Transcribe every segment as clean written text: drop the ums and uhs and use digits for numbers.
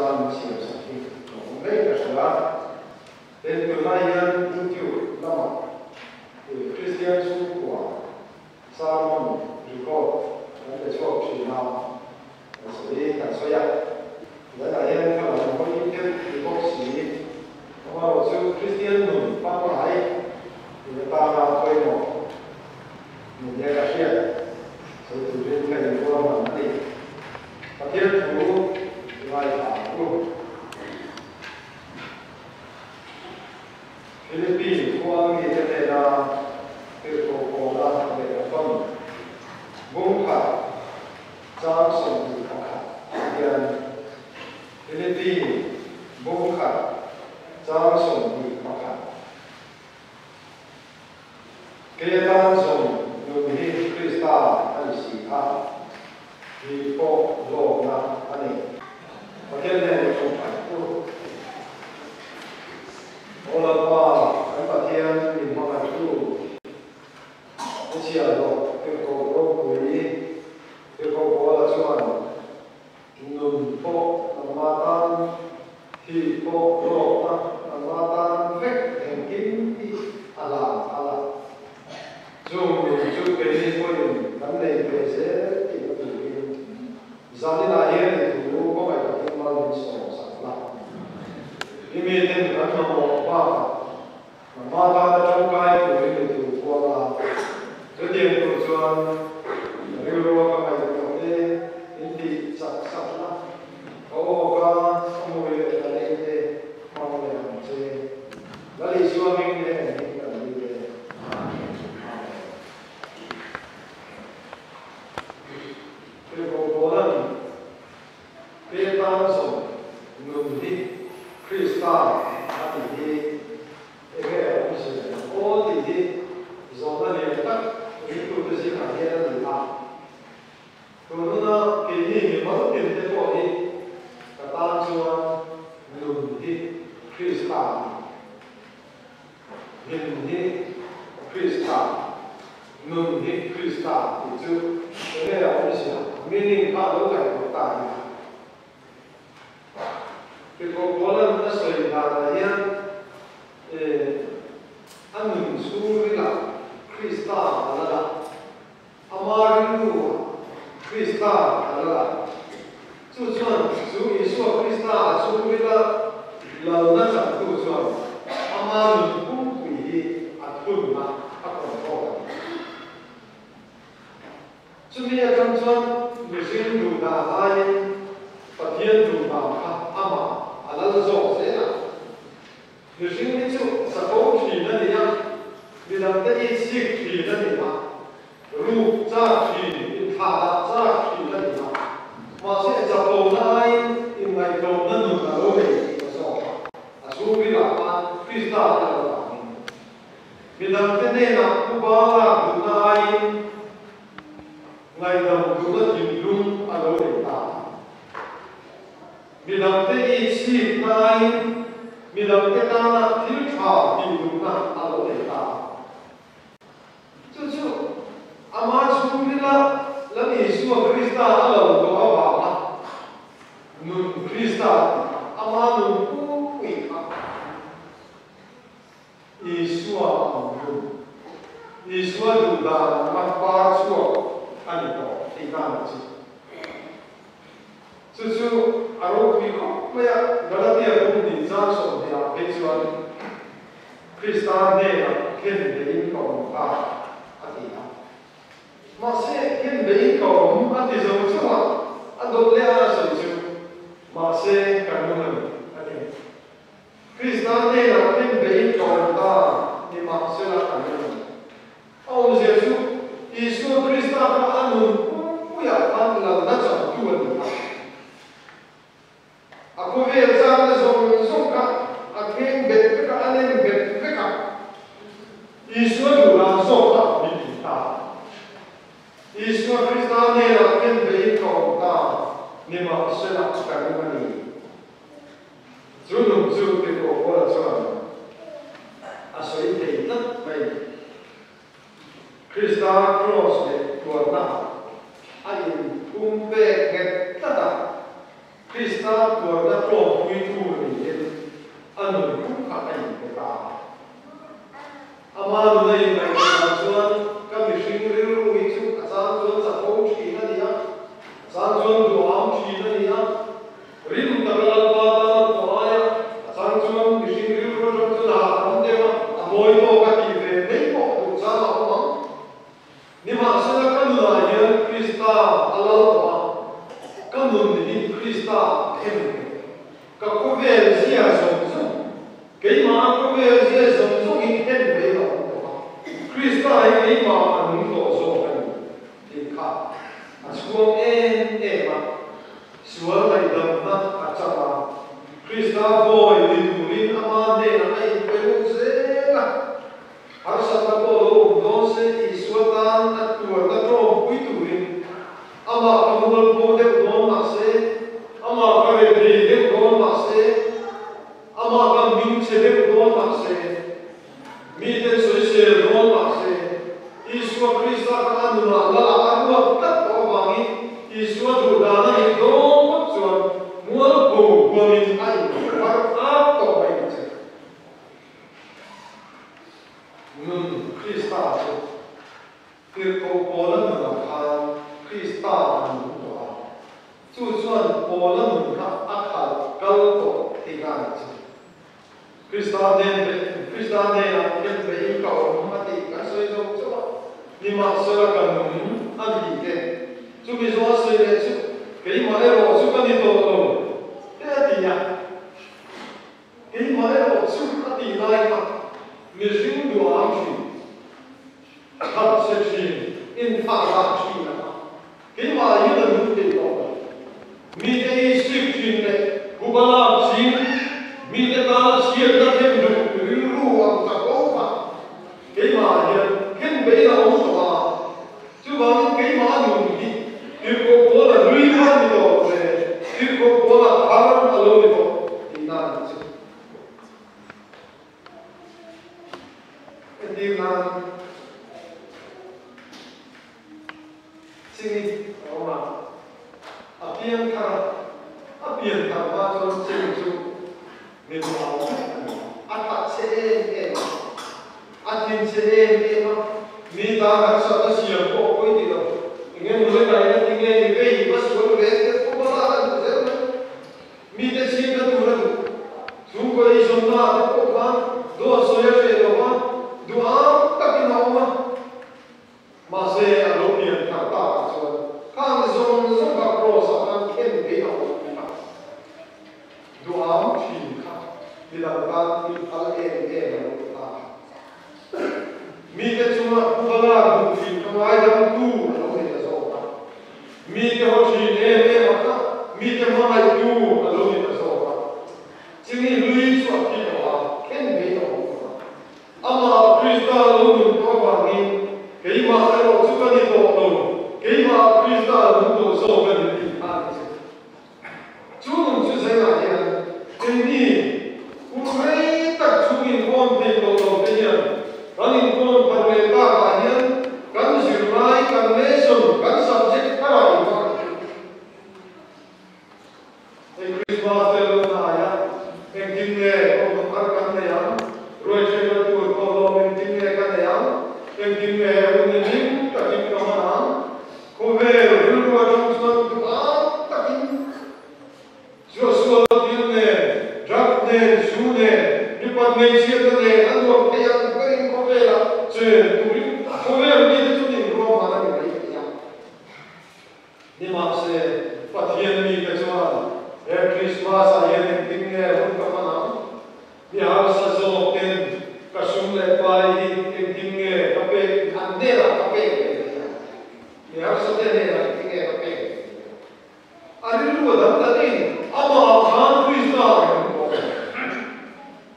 gian siêu sản phẩm cũng đấy là sự là đến từ nay nhân in chịu năm từ Christian su của Salomon Rico vấn đề số chỉ nào xử lý cả số ya đấy là nhân phải là một ý kiến thì có sĩ mà một số Christian nổi phát lại thì người ta là thuê một nhà cá xe sự tự nhiên thầy của mình đi và thiên thủ lại thả luôn Philippines qua nghị thế này là cái cổ là để phân vùng khả trang sống thì khó khăn hiện Philippines vùng khả trang sống thì khó khăn cái trang sống người Hy Christa anh sĩ ha vì bộ lộ na anh ấy và cái này không phải tu ô là ba anh bà thiên mình mong là tu cái gì ở đó cái cổ đó quý cái cổ đó là chuẩn nung bộ là ma tan thì bộ lộ na là ma tan vết thành kín đi ala dùng cái gì của mình vấn đề về sẽ thì nó tùy gia đình là hiện thì thủ có phải là cái mà mình sống sẵn là cái miền tên là nó một mà ta trong cái của mình thì thủ qua là cái tiền của chuan cái lúa cái này của cái thì sẵn là ô ca không có việc là đây thế mong là chơi đó là xưa mình đây là cái bộ đó cái ta sống người đi Christa anh đi cái ông sẽ ô thì do đó liền tất cái tôi sẽ làm cái đó là rồi nó cái gì mà mất tiền thế thôi cả ta cho người đi Christa người đi Christa người đi Christa thì chứ cái này ông sẽ meaning khác đâu phải một tài cái câu đó nó xảy ra là hiện anh mình suy là Christa là Amarindu Christa là chú chuan chú Isu Christa chú là lâu năm chẳng chú chuan Amarindu bị thun mà còn có chú bây giờ trong chuan người sinh đủ đà lai và thiên đủ bảo khắp ama là rõ thế nào người sinh đi chú sẽ có chỉ là gì nhá vì làm cái gì chỉ là gì mà ru ra chỉ thả ra chỉ là gì mà sẽ 잡고 나이 인마이 도는 누가로 해서 아수비라 크리스타라고 vì làm thế này là cũng có là từ nay ngày đầu cũng là nhìn luôn ở đâu để ta vì làm thế này chỉ nay vì làm thế ta là thiếu thảo nhìn luôn là ở đâu để ta chú ama chú biết là Yesu Christa ở đâu đó bảo là nun Christa ama nun cũng bị Yesu Yesu juga mampu suap anito tinggal sih. Susu arok biko, maya Galatia pun dijanjikan dia pejuan Kristen dia kendein kaum atia. Masih kendein kaum atia semua, adol lea sesuatu masih kanunan atia. Kristen dia kendein kaum ni maksudnya kanunan. Ông Giêsu, Giêsu Christa đã ăn cũng ya ăn là nó chẳng tu được. À cô về ra là dùng cả, à cái biệt với cả anh em biệt với cả. Giêsu đủ là dùng cả bị ta. Giêsu Christa này là cái bị cầu ta, nhưng mà sẽ là cái cái này. Chú đúng chú cái cổ là sao? À所以thì tất vậy. Krista cross de tuarna ayin kumpe get tata Krista tuarna anh người cũng khá ảnh của cả ama nu nei mai ka chuan ka mi hring ril ru hi chu a chang chuan sa ko thi na nia chang chuan du am thi na nia rim taral pa ta ko aya a chang chuan mi hring ril ru ro chu na am de ma a moi mo ka ti ve nei mo du cha ma ma ni ma sa ka nu na hian krista alal ma ka nu ni krista em ka ko ve zia zong zong cái mà có về sẽ sống sống in hết về đó, Krista ấy cái mà anh tổ số anh thì khác, à xuống em mà xuống lại đầm nát à chắc là Krista voi đi tu linh ama để là anh phải uống dễ là, har sát là có đồ đó sẽ đi xuống tan à tuổi ta cho quý tu linh, ama cầm một bộ đẹp đó mà sẽ, ama cái gì đẹp đó mà sẽ ama kan min sebe don ma se mi te soi se don ma se Isu Krista kan nu la la arwa tat to wangi Isu du da na hi do chuan mual ko ko min ai war a to bai che nun Krista che tir ko ko la na khan Krista an do chu chuan ko la nu kha a khal kal to ti ga che Krista nên là nhân về yêu cầu mà thì cả soi dòng cho nhưng mà soi là cần đúng ăn gì thế chú bây giờ soi là chú cái mà đây là chú cần đi đâu đâu thế là gì à cái mà đây là chú cần đi lại mà mình xin đồ ăn gì thật sự in phát ra gì là cái mà như là đúng để đâu mình cái sự chuyện này cũng là gì mình cái ta chia ra thêm được ru am ta ko ma cái mà hiện hiện bây giờ ông sao chứ bằng cái mà dùng đi thì có là lưỡi ra đi đâu về thì có là haram alo đi đâu thì nào chứ cái điều nào xin đi ông mà apian thà mà cho xin chú nên bảo atat se em atin se em mi ta ga sa ta sia ko ko ti do nge mu le kai na nge ni ve bas ko le ke ko ba la de mi te si ka tu ra tu ko i son na ta ko ba do so ya fe do ba du a ta ki na ma ma se a lo pi ta ta so ka ni so ka pro sa ta ken ve na du a chi vì là ta đi phá em là ta mi cái chúng ta cũng là một chuyện không ai dám tu là nó là do ta mi cái họ chuyện em mà ta mi cái mà ai tu là nó là do ta chỉ nghĩ lui xuống khi đó khen về đó ama Krista luôn có bằng đi cái mà cái đó chúng ta đi tổ tổ cái mà Krista luôn tổ số cái gì à chú không chú thấy là gì cái gì Kumai tak sungin kon te lo lo te yan. Kanin kon parweta ka yan. Kan sirmai kan lesson kan subject para iba. Ei Christmas te lo na ya. Eng tinge o kar kan ne yan. Roi che na tu ko lo eng tinge kan ne yan. Eng tinge o ne nim ta kim ka ma. Ko ve ru ru jong suan tu a ta kim. Joshua tinge Jack ne Sune ni pat nei sia ta ne an lo ke yang ko in ko vela che tu ri ko ve ni tu ni ro ma na ni ri ya ni ma se pathian mi ka chuan e Christmas a yen ting ne un ka ma na ni har sa zo ten ka sum le pai hi ting ne ka pe an ne la ka pe ni har sa te ne la ting ne ka pe ari lu da ta ni ama khan Krista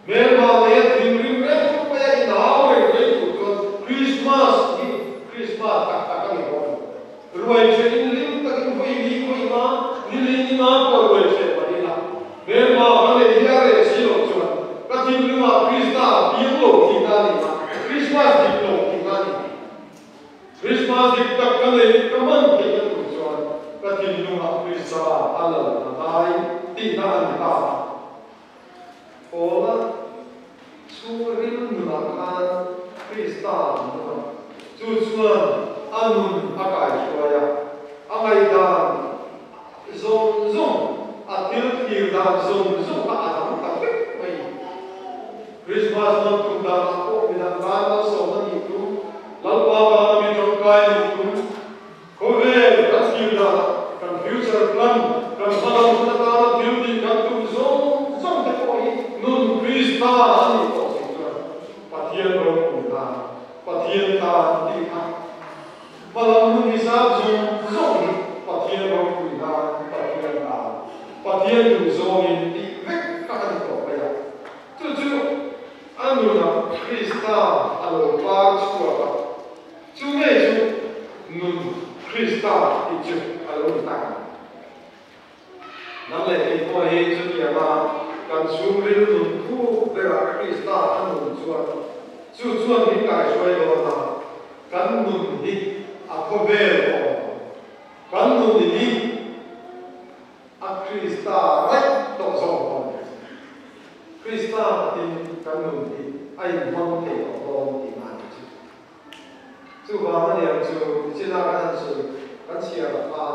Merma le tim rim re ko pe na we ke ko Christmas ta ka ni ko ruai che in lim ta ki ko ni ko ma ni ni ma ko ruai che pa ni la Merma le ya re si lo chuan ka tim rim ma Krista pi lo ki na ni Christmas di lo ki na ni Christmas di ta ka le ka man ke ya lo chuan ka tim rim ma Krista ala na dai ti na ni ta Ola chu chuan anun akai chuaya angai dan zong zong atil thil dan zong zong a adam ta pek mai Christmas nam tum dan ko bidan ban so man ni tu lalpa ba mi tong kai ni tu ko ve raskil da kan future plan kan balam na ta thil di kan tu zong zong te ko hi nun Krista ani ko pathian ro ku da pathian ta di ha malam nun hisab zong zong hi pathian ro ku da pathian ta pathian tu zong in di vek ka kan ko pa ya tu chu anu na Krista alo pa chu pa chu me chu nun Krista ti chu alo ta nam le ti ko he chu ya ma kan chu ril nun ku ve ra Krista anu chu chuan ni kai shoi lo na kan nun hi a ko ve lo kan nun ni a Krista right to so Krista tin kan nun hi ai mong te ko ti ma chu ba ne chu chi la kan su kan chia ba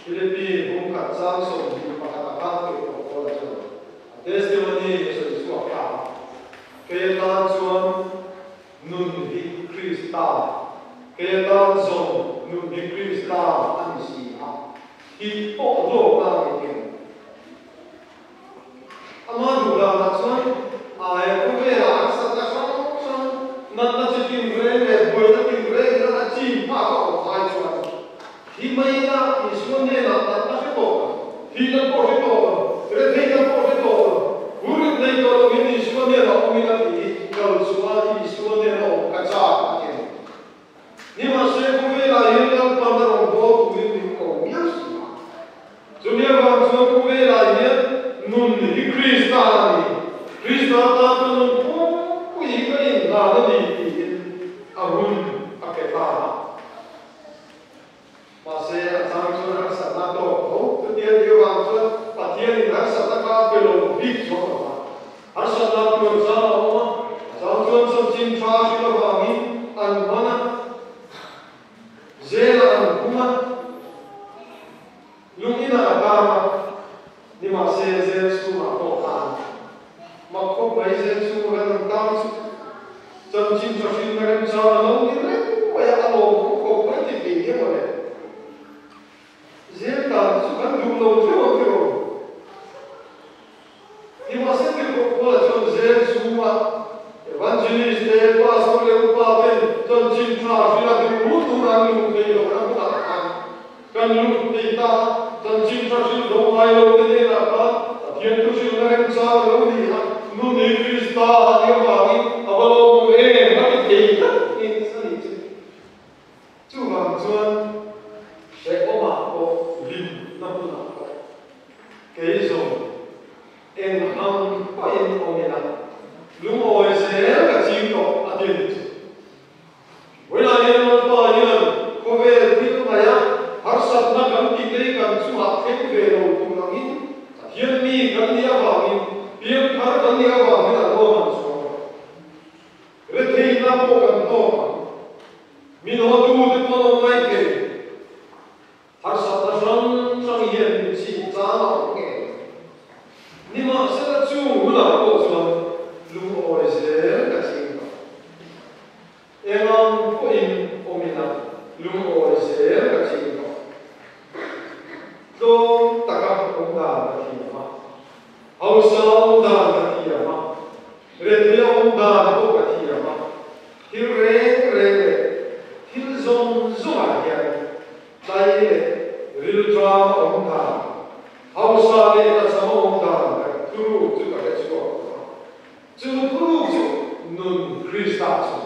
Philippines hung kan sang so ni pa ka ka ko la chu testimony so su ka ke ta chuan nun hi Krista ke ta zong nun hi Krista an si ha hi po do na ni ama du la na chuan ai ko ve la sa ta sang nan na chi tin re le boi ta tin re na chi pa ko ai chuan hi mai na i suan ne na ta ta ko hi na ko to re ne na ko to uri nei to ni suan ne na o mi na ti kal suan i suan ne na ka cha ka ke ni ma se ko ve la hi na pa na ro bo tu ni ko mi si ma so ne ba so ko ve la hi nun hi Krista ni Krista ta nun ko ku i ka in na na ni ti a hun a ke ta ma se a sang so na sa na to ho tu ti ni wa so pa ti ni na sa ta ka be lo bi so ma har sa na ko sa ma sang so so chin cha shi lo ba mi an mana zela an kuma lung ina ka ma ni ma se zen su ma ko ka ma ko bai zen su ga nan tam su cham chin cha shi na ren cha lo ni re ko ya lo ko ko ti ti ni mo le zen ta su kan lu lo ju o ni ma se ke ko la chon zen su ma evangelist e pastor le pa te cham chin cha shi la ti mu tu na lu ke lo na ta kan lu ti ta cham chin cha shi do mai lo te ne la pa thiên tu shi na ren cha lo ni ha nu ni Krista ni ba ni abalo mo e ma ti ta ni sa ni chu ma chuan se ko ma ko lim na pu na ko ke zo en ham ko en o ne la lu mo e se ka chi ko a ti we la ye no pa ye ko ve ti tu ma ya har sat na kam ti ke kan chu ha ke ve lo tu na ni thiên mi kan ni a ba ni piam thar kan ni a ba ni la lo man so re thei na po kan to mi no tu te ko no mai ke har sat na sang yen chi cha la ke ni ma se la chu na ko so lu o se ka chi ko e nam ko in o mi na lu o se ka chi ko do ta ka ko da ti ma au sa o da ti ma re ti o da ko ka ti ma ti re ti zong zong a ya dai le ril tra o da au sa le ta sa o da tu tu ka chu chu chu nun Krista chu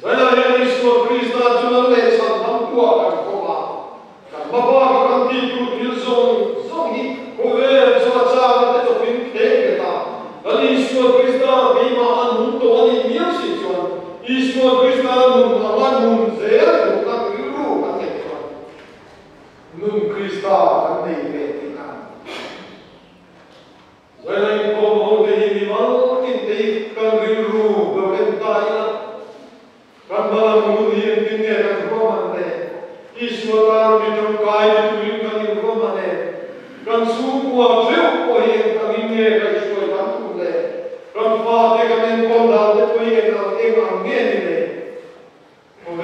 zaya ye ni so Krista chu le sa nam tu a ko ma ma ba ka ti tu ti zong zong ni ko ve so cha te to pin ke ke ta ali so Krista be ma an hun to ani mi si chuan i so Krista nun aman hun ze tu ka ru ka te chuan nun Krista kan nei ve ti ka zaya ni ko mo de ni ma tin te kan ru ru do en ta ina kan ba mua trước của hiện cả mình nghe cái chuối bắn cùng lệ còn pha thế cái mình con đào thế tôi hiện là em ăn nghe như này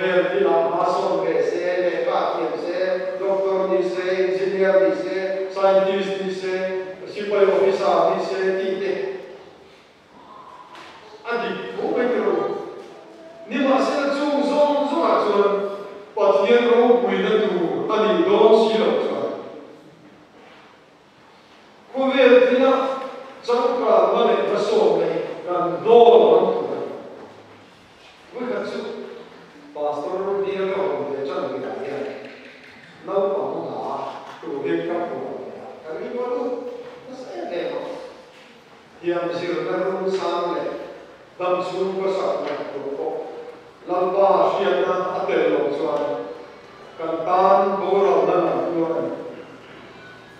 về thì làm mason về xe về phát hiện xe doctor đi xe engineer đi xe scientist đi xe super officer đi xe đi thế anh đi bố bây giờ nhưng mà sẽ chung chung chung à chung bắt hiện rồi quỳ lên tu anh đi đón xí lộc chung cô về thì là trong cả mà này mà số này gần đô lắm thôi với cả chung pastor dia kalau dia cakap dia, nak apa nak, tu dia cakap apa. Kali baru, saya tengok dia mesti berterus sama le, dalam suruh pasal tu, lampa siapa ada longsuan, kantan borang dan tuan,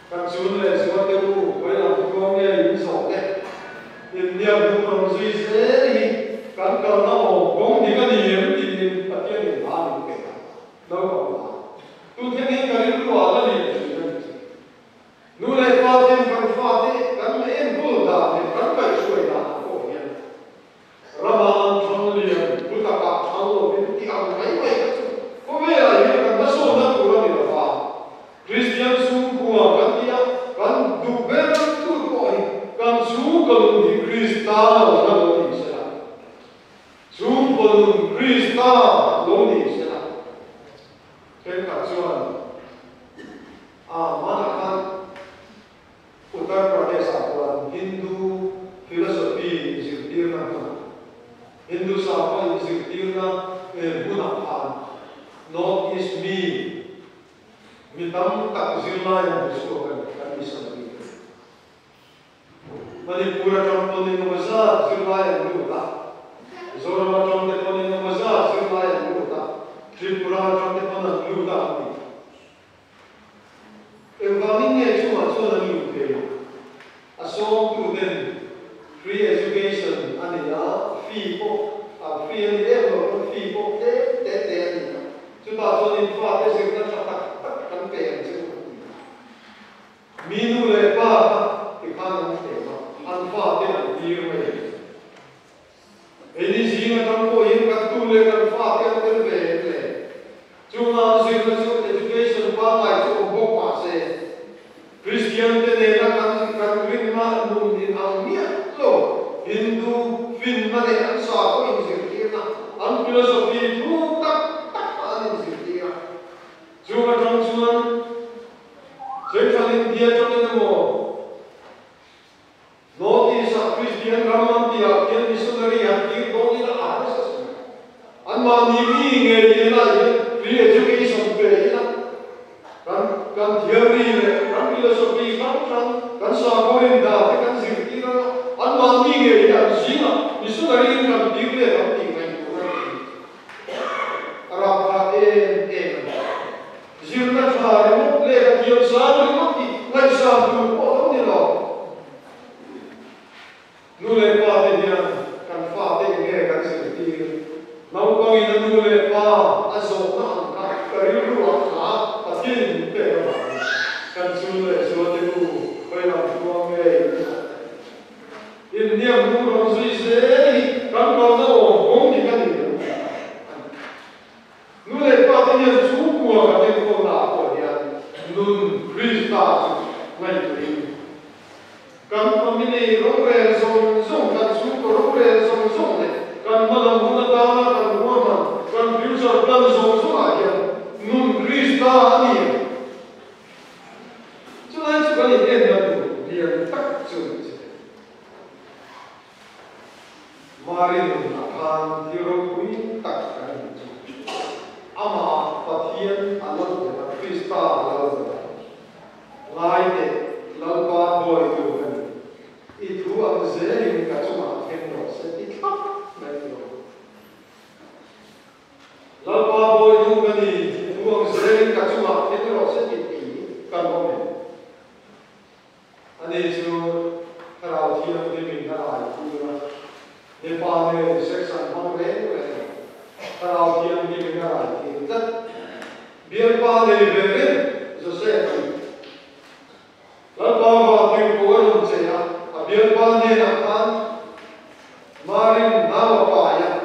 kan suruh le suatu tu, boleh tuan dia insok le, dia bukan sendiri, kan kalau orang dia kan dia Hãy subscribe cho kênh Ghiền Mì Gõ để không bỏ lỡ những video Biar pada phim của ông sẽ là biến quan nên là pan marin nào phải à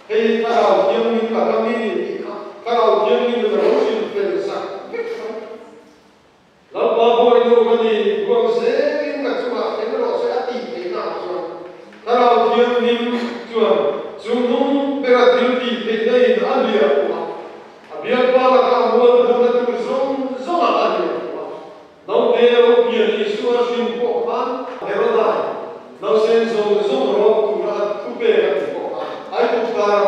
hay các đầu tiên mình cả các mình các đầu tiên mình là đối xử về sắcแล้วพอพูดดูกันดีพวกเสียงกับจุฬาเป็นเราเสียตีเป็นหน้าส่วนถ้าเราเทียมนิ่มส่วนส่วนนู้นเป็นเราเทียมตีเป็นได้อันเดียวเบียร์ปลาละกันวัวดูนั่นคือส่งอันเดียวเราเดียวเบียร์ที่ส่วนสิ่งพวกมันเดี๋ยวได้เราเส้นส่งรบกุลาทุเบะกันพวกมันไอ้ทุกการ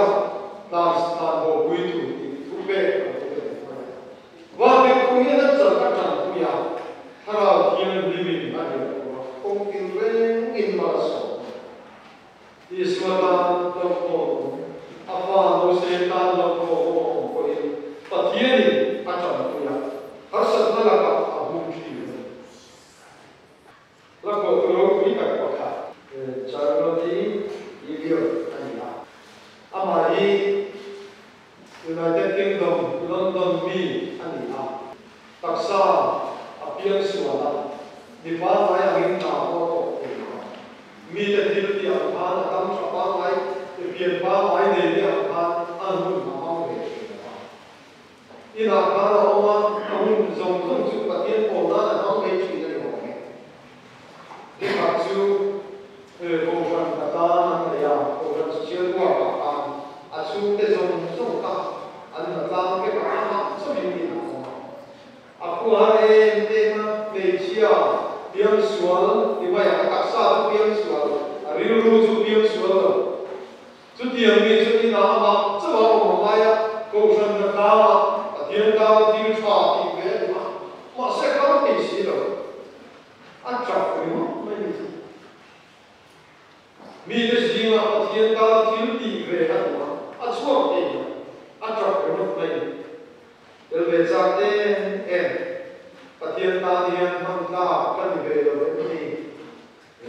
ตามบอกวิถุทุเบะว่าเป็นคนนี้นั่นจะกันจังคุยาถ้าเราเทียมลิมิตอันเดียวคงกินเรื่องอินมาสที่สวดตามเราโง่อาฟ้าเราเสียตามเราโง่คนนี้ปะเทียนอาจารย์คุยาฮัสซันนั่นแหละกับอาบุญชีแล้วก็เราคุยกันว่าค่ะจารย์เราที่ยี่เดียวอันนี้ละอามาดีUnited Kingdom London มีอันนี้ละตักษาอภิญสุวรรณนิพพานไว้อันนี้นาโมโตเองมีแต่ที่ที่อันพานตั้งสปาไว้เปลี่ยนพานไว้ในเรื่องพานอันนู้นมาเอาเองอีนักพานเอามาเอาส่งจุดประเทศโบราณเอาไปช่วยในห้องนี้ที่ปัจจุโบราณตาอะไรอย่างโบราณเชื่อว่าการอาชีพที่ส่งกันอันนั้นตามไปกับอาหารสมัยนี้นะอากูหาเองเองนะในเชียเพียงส่วนที่ว่าอย่างตักษาเพียงส่วนริ้วรู้จุดเพียงส่วนจุดเดียวมีจุดที่น้ำมาจะว่าผมไม่อะกูฉันจะตามเทียนตามที่ชอบที่เวทมาเสกเขาไม่ใช่หรอกอันจับไปมั้งไม่มีมีแต่สิ่งว่าเทียนตามที่เวทมาอันชอบเองอันจับไปมั้งไม่เดี๋ยวเวทจากเองเทียนตาเทียนมันตากันเวทเราไม่มี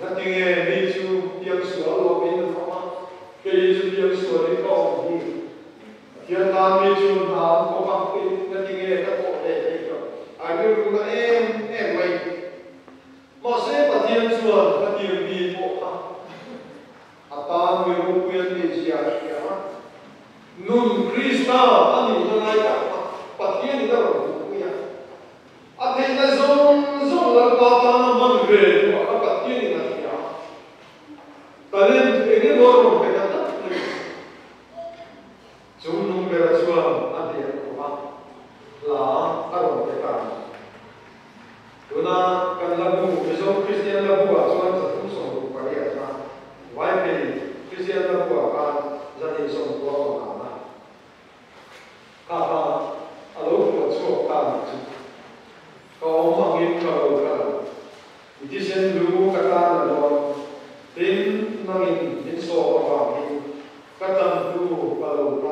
นั่นจึงมีชูเทียนสวนเราเป็นธรรมะเกี่ยวกับเทียนสวนนี่ก็มีเทียนตามีชูน้ำก็ฟังเป็นนั่นจึงก็โอเคก็อายุรู้ก็ไว้มาเสพเทียนสวนเทียนมีโอ้ค่ะอาตามีรูปเวียนมีเสียเสียนุ่นคริสต์อันนี้ยังไงกันปะเทียนนี่ก็รู้เนี่ยอาทิตย์ละส่งแล้วก็ตามมันเวทว่าปะเทียนนี่นะเสียแต่เรื่องนี้ก็รู้เป็นกันนะจุนนุ่งเบลชวนอันเดียวกันลาอารมณ์เดียวกันดูนะกันละบุไม่ใช่คริสเตียนละบุอ่ะส่วนจะต้องส่งลูกไปเรียนนะไว้เป็นคริสเตียนละบุอ่ะการจะได้ส่งตัวออกมาข้าพเจ้าอารมณ์ปวดชั่วการจุดก็มาเห็นก็รู้กันที่ฉันรู้กับการนอนเป็นนั่งเห็นโซ่ว่าเห็นก็จำดูก็รู้ก็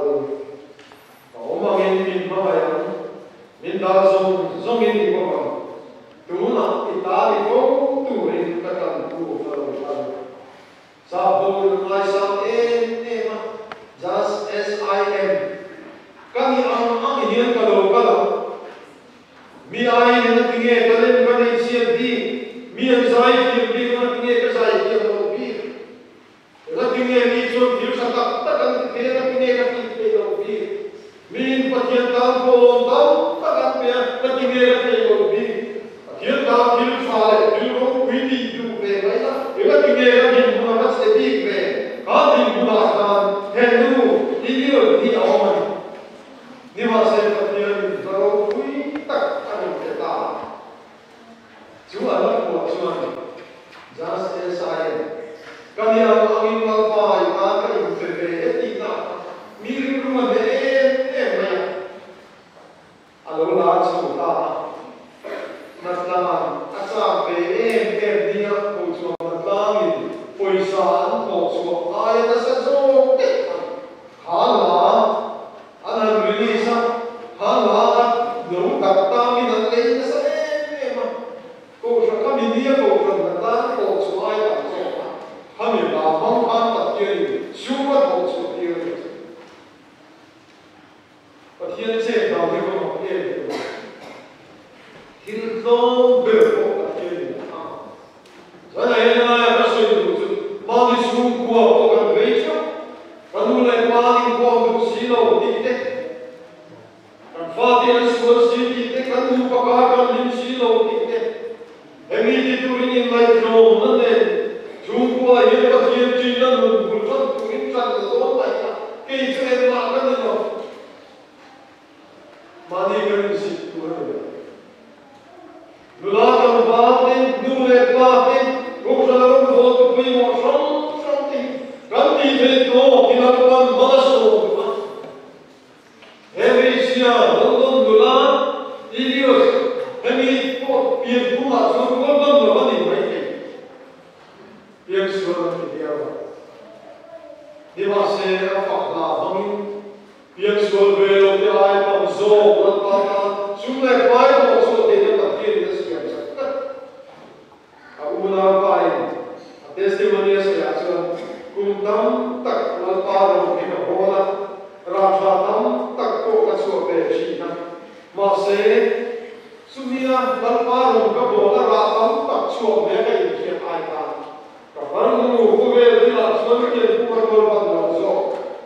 มาเห็นมินมาอย่างมินดาส่งเห็นดีกว่าดูนะอิตาลีก็ดูเห็นก็จำดูก็รู้ซาบูลไลซาเอ็ม just as I am kami ang iniyan kalau mi ay na tingé kalen kanay siya di mi ang sai di na tingé ka sai di ang bi na tingé mi so di sa takan tingé na tingé ka tingé ka bi min patyan ta ko taw takan pe na tingé ka tingé bi patyan ta bil sale bil ro witi du pe mai na ega tingé ka din na na se bi pe ka din na ta henu di awan ni ma se patyan ro wi tak Chúa là của Chúa, just as I am. Kami ang aming mga pahay, kayong bebe, tina, mirin naman maya. Alam lahat sa uta, matlaman, at sabi, niya po Chúa matlangin, po'y saan po Chúa, ay nasa Chúa, hala, anang rilisa, hala, nung tatangin ang lay na sa kami dia ko berkata ko suai tak so kami bahang kan tak kiri semua ko so kiri patian se dah dia ko kiri hildo berko tak kiri qua bộ gần với chứ còn nu lại qua đi qua một xí đâu đi thế còn pha tiền xuống xí đi thế còn nu qua cả còn linh xí đâu đi thế em đi thì tôi đi lại trộm nó này chúng qua hiện vật hiện chi nó luôn buồn phân tôi nghĩ rằng là tốt vậy cái cho em làm cái gì đâu mà đi cái gì tôi Lula kan batin, nule batin, ruksalarun votu pimo something. Kanti teto kinakuan maso. Evisia, London Lula, Ilios, Hemi po pien puma, so London Lula ni mai. Pien suara kidiawa. Dimase afakla bangin. Pien suara belo te ai pamso, lantaka, sumle pai po so te te tapir. Una pai testimony sa yaso kung tam tak wal paro ki na hola raja tam tak ko ka so pe chi na ma se sumia wal paro ka bola ra tam tak so me ka i ki ai ta ka parang nu ko ve ri la so ke ku ko ko ban la so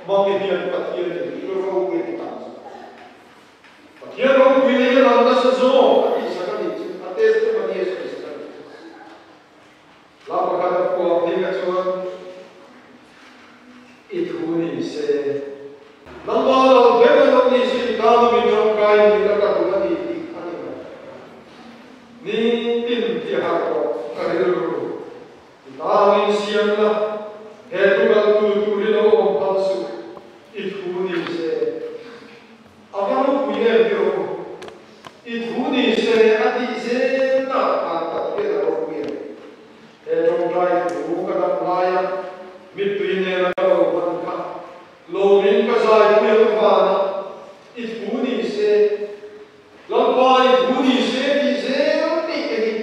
ma ngi ni ka ti ni ro ro ke ta pa ki ro ku ni la na sa so ka i sa ka ni testimony sa Lapa kata ko tiga cuan itu ni se. Nampak bagaimana ni si kalau minum kain kita kata ni ani. Ni tim tiap ko kariru. Tahu siang lah. Hetu kalau tu lo palsu itu ni se. Apa punya dia? Itu ni se ati se nak kata kita lo punya. Trong trai đủ các đập lai mít tùy nè là đầu phần khắc lô miếng các dài quyền và ít phú đi xe lần qua ít phú đi xe đi cái đi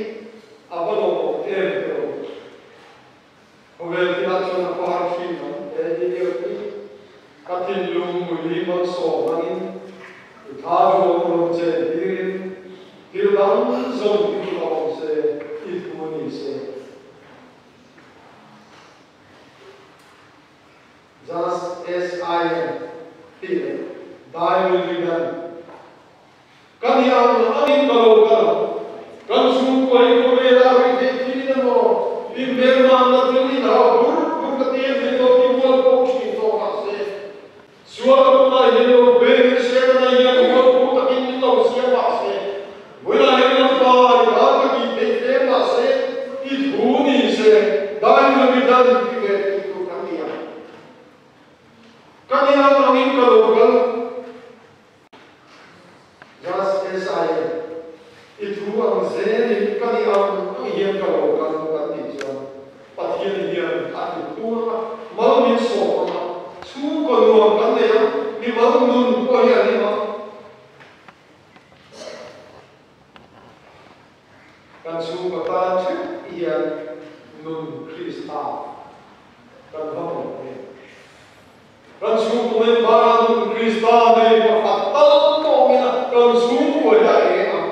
à bắt đầu em rồi hôm nay thì là cho nó qua phim nó để đi điều đi các thiên lùng mùi lý mất sổ mà in thả vô một chế đi tiêu đắng dùng đi vào xe ít phú đi xe just as I am feeling, thy will be done. Kami ang aming kalaukan, kan sumpuay ko vela rite tinamo, imberma na tinina, burkatien dito tiwal po kito kasi. Suara ko na yelo beri siya na yan ko takin nito siya kasi. Wala yan pa ikaw kite kasi ituni se, thy will be done kite. Kanya ang aming kalaukan, just as I am. Itu ang zenin kanya ang iyang kalaukan kanitya. Patiyan niyan at itura, malamin sopa, sukanuang kanya, ni malunun ko yan lima. Kan sukatan iyan nun Krista. Kan hamon niya. Kan suku membarang Krista dari patal kongina kan suku ada yang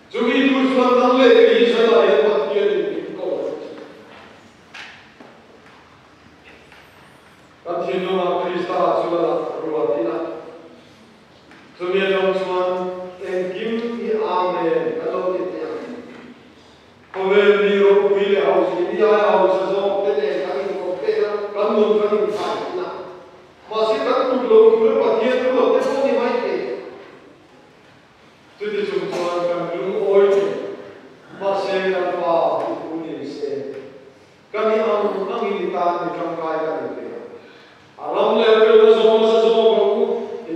jadi tujuan dan lebih salah yang bagian ini kau kan hindu Krista sudah ruatina sebenarnya tujuan engkim di amen kalau tidak kau berdiri pilih harus ini harus sesuatu yang kan mungkin masih tak perlu bagian dulu, tapi ni macam jadi cuma kan dulu oi masih tanpa ini se kami ang ini kan kaya kan itu alam level semua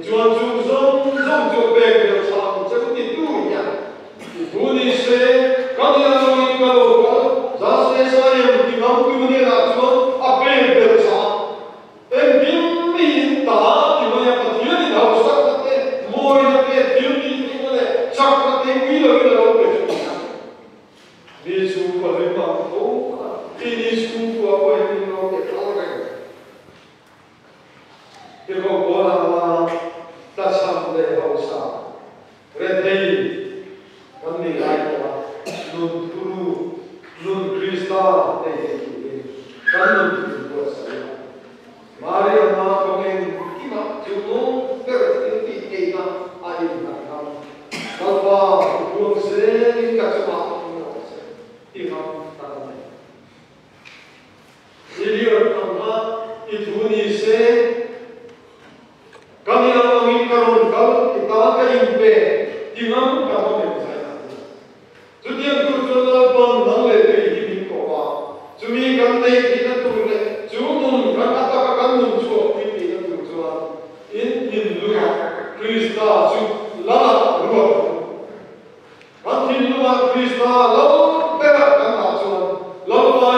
jual tu beg salam jadi itu ya ini se kami ang ini kalau jasa saya di mampu ni lah cuma apa yang bersama kan nun ko sa Maria ma kongen kima juno per ti keina ai na kam kalpa buang se ka chama no se ti ma ta ne Silior amma ituni se kami ang karon kal kita ka impe tingam ka mo ne sa Judian kurjona pon nang le te himin ko ba Jumi kan nei tina tu le jumun kan ata kan nun chu ti ti na tu chu in lu Krista chu la lu kan tin lu Krista lo pe kan ta chu lo ba